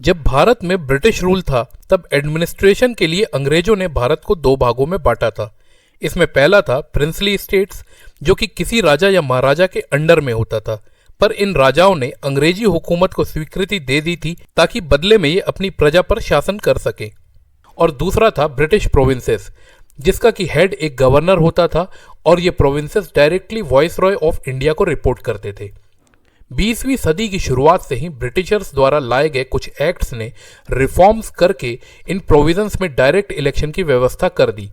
जब भारत में British rule था तब एडमिनिस्ट्रेशन के लिए अंग्रेजों ने भारत को दो भागों में बांटा था। इसमें पहला था प्रिंसली स्टेट्स, जो कि किसी राजा या महाराजा के अंडर में होता था, पर इन राजाओं ने अंग्रेजी हुकूमत को स्वीकृति दे दी थी ताकि बदले में ये अपनी प्रजा पर शासन कर सके। और दूसरा था ब्रिटिश प्रोविंसेस, जिसका कि हेड एक गवर्नर होता था और ये provinces directly viceroy of India को रिपोर्ट करते थे। 20वीं सदी की शुरुआत से ही ब्रिटिशर्स द्वारा लाए गए कुछ एक्ट्स ने रिफॉर्म्स करके इन प्रोविजंस में डायरेक्ट इलेक्शन की व्यवस्था कर दी,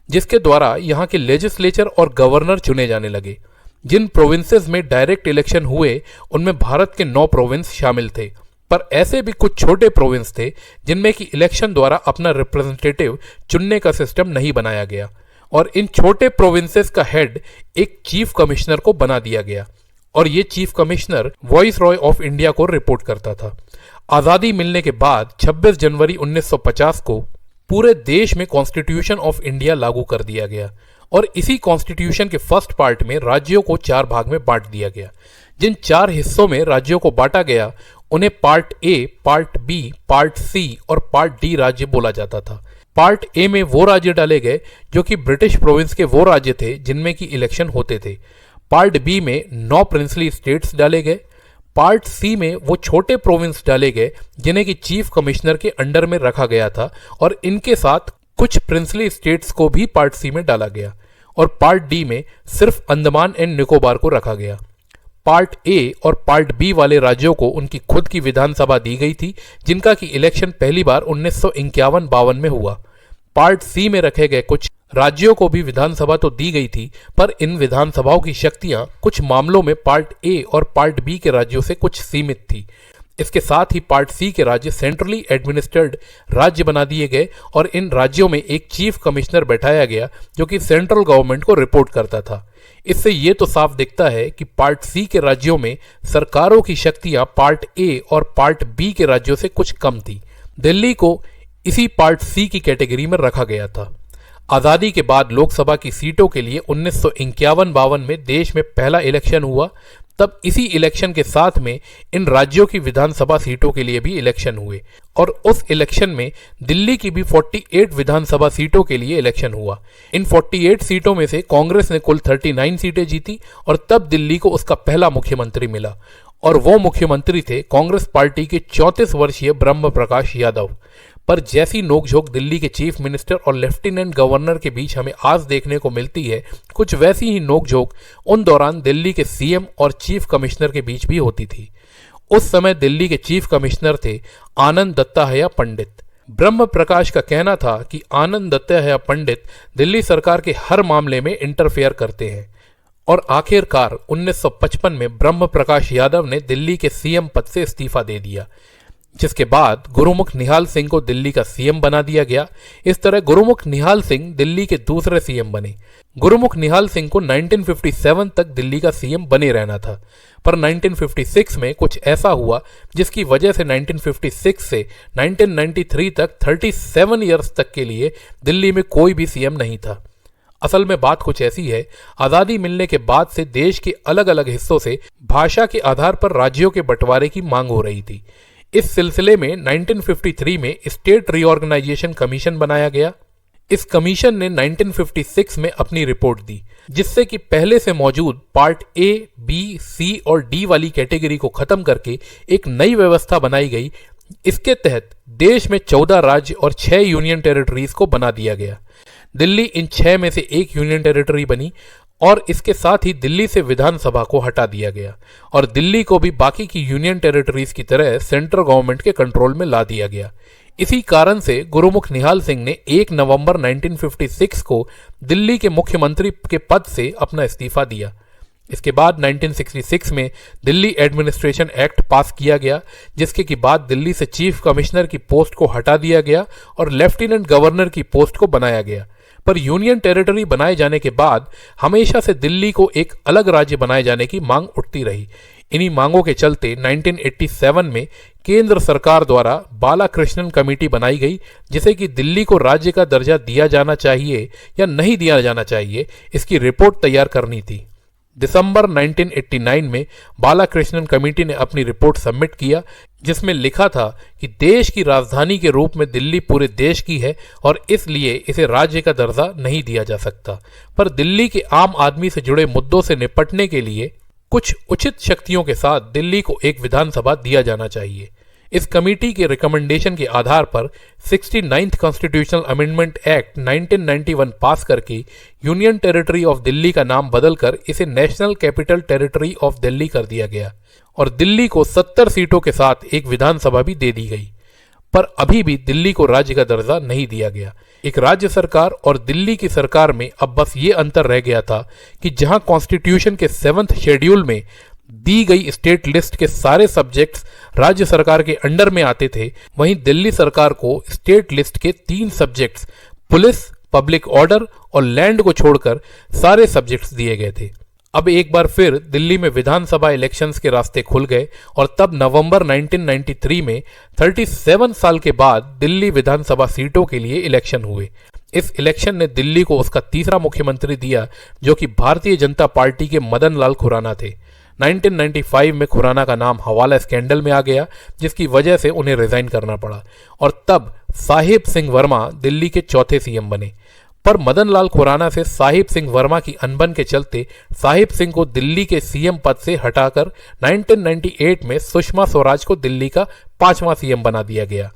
जिसके द्वारा यहाँ के लेजिस्लेचर और गवर्नर चुने जाने लगे। जिन प्रोविंसेस में डायरेक्ट इलेक्शन हुए उनमें भारत के 9 प्रोविंस शामिल थे, पर ऐसे भी कुछ छोटे प्रोविंस थे जिनमें कि इलेक्शन द्वारा अपना रिप्रेजेंटेटिव चुनने का सिस्टम नहीं बनाया गया, और इन छोटे प्रोविंसेस का हेड एक चीफ कमिश्नर को बना दिया गया, और ये chief commissioner viceroy of India को रिपोर्ट करता था। आज़ादी मिलने के बाद 26 जनवरी 1950 को पूरे देश में कॉन्स्टिट्यूशन ऑफ इंडिया लागू कर दिया गया, और इसी कॉन्स्टिट्यूशन के फर्स्ट पार्ट में राज्यों को 4 भाग में बांट दिया गया। जिन 4 हिस्सों में राज्यों को बांटा गया उन्हें part A, part B, part C और पार्ट डी राज्य बोला जाता था। पार्ट ए में वो राज्य डाले गए जो कि ब्रिटिश प्रोविंस के वो राज्य थे जिनमें की इलेक्शन होते थे। पार्ट बी में 9 प्रिंसली स्टेट्स डाले गए। पार्ट सी में वो छोटे प्रोविंस डाले गए जिन्हें कि चीफ कमिश्नर के अंडर में रखा गया था, और इनके साथ कुछ प्रिंसली स्टेट्स को भी पार्ट सी में डाला गया, और पार्ट डी में सिर्फ अंडमान एंड निकोबार को रखा गया। पार्ट ए और पार्ट बी वाले राज्यों को उनकी खुद की विधानसभा दी गई थी, जिनका कि इलेक्शन पहली बार 1951-52 में हुआ। पार्ट सी में रखे गए कुछ राज्यों को भी विधानसभा तो दी गई थी, पर इन विधानसभाओं की शक्तियां कुछ मामलों में पार्ट ए और पार्ट बी के राज्यों से कुछ सीमित थी। इसके साथ ही पार्ट सी के राज्य सेंट्रली एडमिनिस्ट्रेड राज्य बना दिए गए, और इन राज्यों में एक चीफ कमिश्नर बैठाया गया जो कि सेंट्रल गवर्नमेंट को रिपोर्ट करता था। इससे ये तो साफ दिखता है कि पार्ट सी के राज्यों में सरकारों की शक्तियां पार्ट ए और पार्ट बी के राज्यों से कुछ कम थी। दिल्ली को इसी पार्ट सी की कैटेगरी में रखा गया था। आज़ादी के बाद लोकसभा की सीटों के लिए 1951-52 में देश में पहला इलेक्शन हुआ। तब इसी इलेक्शन के साथ में इन राज्यों की विधानसभा सीटों के लिए भी इलेक्शन हुए, और उस इलेक्शन में दिल्ली की भी 48 विधानसभा सीटों के लिए इलेक्शन हुआ। इन 48 सीटों में से कांग्रेस ने कुल 39 सीटें जीती, और तब दिल्ली को उसका पहला मुख्यमंत्री मिला, और वो मुख्यमंत्री थे कांग्रेस पार्टी के 34 वर्षीय ब्रह्म प्रकाश यादव। पर जैसी नोकझोंक दिल्ली के चीफ मिनिस्टर और लेफ्टिनेंट गवर्नर के बीच हमें आज देखने को मिलती है, कुछ वैसी ही नोकझोंक उन दौरान दिल्ली के सीएम और चीफ कमिश्नर के बीच भी होती थी। उस समय दिल्ली के चीफ कमिश्नर थे आनंद दत्तात्रेय पंडित। ब्रह्म प्रकाश का कहना था कि आनंद दत्तात्रेय पंडित दिल्ली सरकार के हर मामले में इंटरफेयर करते हैं, और आखिरकार 1955 में ब्रह्म प्रकाश यादव ने दिल्ली के सीएम पद से इस्तीफा दे दिया, जिसके बाद गुरुमुख निहाल सिंह को दिल्ली का सीएम बना दिया गया। इस तरह गुरुमुख निहाल सिंह दिल्ली के दूसरे सीएम बने। गुरुमुख निहाल सिंह को 1957 तक दिल्ली का सीएम बने रहना था, पर 1956 में कुछ ऐसा हुआ जिसकी वजह से 1956 से 1993 तक 37 ईयर्स तक के लिए दिल्ली में कोई भी सीएम नहीं था। असल में बात कुछ ऐसी है, आज़ादी मिलने के बाद से देश के अलग अलग हिस्सों से भाषा के आधार पर राज्यों के बंटवारे की मांग हो रही थी। इस सिलसिले में 1953 में स्टेट रीऑर्गेनाइजेशन कमीशन बनाया गया। इस कमीशन ने 1956 में अपनी रिपोर्ट दी, जिससे कि पहले से मौजूद पार्ट ए, बी, सी और डी वाली कैटेगरी को खत्म करके एक नई व्यवस्था बनाई गई। इसके तहत देश में 14 राज्य और 6 यूनियन टेरिटरीज को बना दिया गया। दिल्ली इन 6 में से एक यूनियन टेरिटरी बनी, और इसके साथ ही दिल्ली से विधानसभा को हटा दिया गया, और दिल्ली को भी बाकी की यूनियन टेरिटरीज की तरह सेंट्रल गवर्नमेंट के कंट्रोल में ला दिया गया। इसी कारण से गुरुमुख निहाल सिंह ने 1 नवंबर 1956 को दिल्ली के मुख्यमंत्री के पद से अपना इस्तीफा दिया। इसके बाद 1966 में दिल्ली एडमिनिस्ट्रेशन एक्ट पास किया गया, जिसके की बाद दिल्ली से चीफ कमिश्नर की पोस्ट को हटा दिया गया और लेफ्टिनेंट गवर्नर की पोस्ट को बनाया गया। पर यूनियन टेरिटरी बनाए जाने के बाद हमेशा से दिल्ली को एक अलग राज्य बनाए जाने की मांग उठती रही। इन्हीं मांगों के चलते 1987 में केंद्र सरकार द्वारा बालाकृष्णन कमेटी बनाई गई, जिसे कि दिल्ली को राज्य का दर्जा दिया जाना चाहिए या नहीं दिया जाना चाहिए, इसकी रिपोर्ट तैयार करनी थी। दिसंबर 1989 में बालाकृष्णन कमेटी ने अपनी रिपोर्ट सबमिट किया। जिसमें लिखा था कि देश की राजधानी के रूप में दिल्ली पूरे देश की है और इसलिए इसे राज्य का दर्जा नहीं दिया जा सकता, पर दिल्ली के आम आदमी से जुड़े मुद्दों से निपटने के लिए कुछ उचित शक्तियों के साथ दिल्ली को एक विधानसभा दिया जाना चाहिए। इस कमेटी के रिकमेंडेशन के आधार पर 69th कॉन्स्टिट्यूशनल अमेंडमेंट एक्ट 1991 पास करके यूनियन टेरिटरी ऑफ दिल्ली का नाम बदलकर इसे national capital territory of Delhi कर दिया गया और दिल्ली को 70 सीटों के साथ एक विधानसभा भी दे दी गई। पर अभी भी दिल्ली को राज्य का दर्जा नहीं दिया गया। एक राज्य सरकार और दिल्ली की सरकार में अब बस ये अंतर रह गया था कि जहां कॉन्स्टिट्यूशन के 7th शेड्यूल में दी गई स्टेट लिस्ट के सारे सब्जेक्ट्स राज्य सरकार के अंडर में आते थे, वहीं दिल्ली सरकार को स्टेट लिस्ट के 3 सब्जेक्ट्स पुलिस, पब्लिक ऑर्डर और लैंड को छोड़कर सारे सब्जेक्ट्स दिए गए थे। अब एक बार फिर दिल्ली में विधानसभा इलेक्शंस के रास्ते खुल गए और तब नवंबर 1993 में 37 साल के बाद दिल्ली विधानसभा सीटों के लिए इलेक्शन हुए। इस इलेक्शन ने दिल्ली को उसका तीसरा मुख्यमंत्री दिया, जो कि भारतीय जनता पार्टी के मदन लाल खुराना थे। 1995 में खुराना का नाम हवाला स्कैंडल में आ गया, जिसकी वजह से उन्हें रिजाइन करना पड़ा और तब साहिब सिंह वर्मा दिल्ली के चौथे सीएम बने। पर मदन लाल खुराना से साहिब सिंह वर्मा की अनबन के चलते साहिब सिंह को दिल्ली के सीएम पद से हटाकर 1998 में सुषमा स्वराज को दिल्ली का 5वां सीएम बना दिया गया।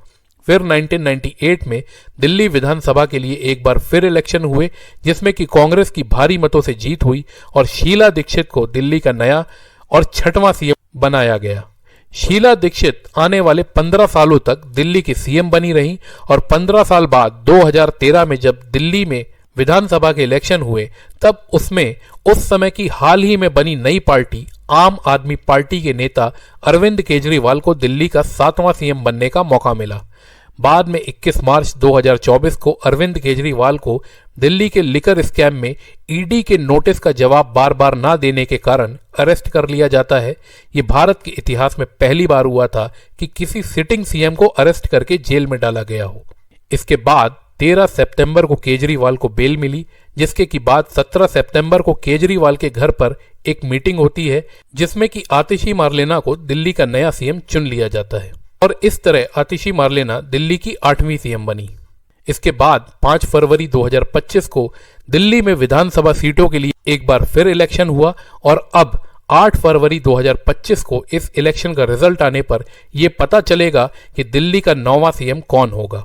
फिर 1998 में दिल्ली विधानसभा के लिए एक बार फिर इलेक्शन हुए, जिसमें कि कांग्रेस की भारी मतों से जीत हुई और शीला दीक्षित को दिल्ली का नया और 6वां सीएम बनाया गया। शीला दीक्षित आने वाले 15 सालों तक दिल्ली की सीएम बनी रही और 15 साल बाद 2013 में जब दिल्ली में विधानसभा के इलेक्शन हुए, तब उसमें उस समय की हाल ही में बनी नई पार्टी आम आदमी पार्टी के नेता अरविंद केजरीवाल को दिल्ली का 7वां सीएम बनने का मौका मिला। बाद में 21 मार्च 2024 को अरविंद केजरीवाल को दिल्ली के लिकर स्कैम में ईडी के नोटिस का जवाब बार बार ना देने के कारण अरेस्ट कर लिया जाता है। ये भारत के इतिहास में पहली बार हुआ था कि किसी सिटिंग सीएम को अरेस्ट करके जेल में डाला गया हो। इसके बाद 13 सितंबर को केजरीवाल को बेल मिली, जिसके की बाद 17 सितंबर को केजरीवाल के घर पर एक मीटिंग होती है, जिसमें कि आतिशी मार्लेना को दिल्ली का नया सीएम चुन लिया जाता है और इस तरह आतिशी मार्लेना दिल्ली की 8वीं सीएम बनी। इसके बाद 5 फरवरी 2025 को दिल्ली में विधानसभा सीटों के लिए एक बार फिर इलेक्शन हुआ और अब 8 फरवरी 2025 को इस इलेक्शन का रिजल्ट आने पर यह पता चलेगा कि दिल्ली का 9वां सीएम कौन होगा।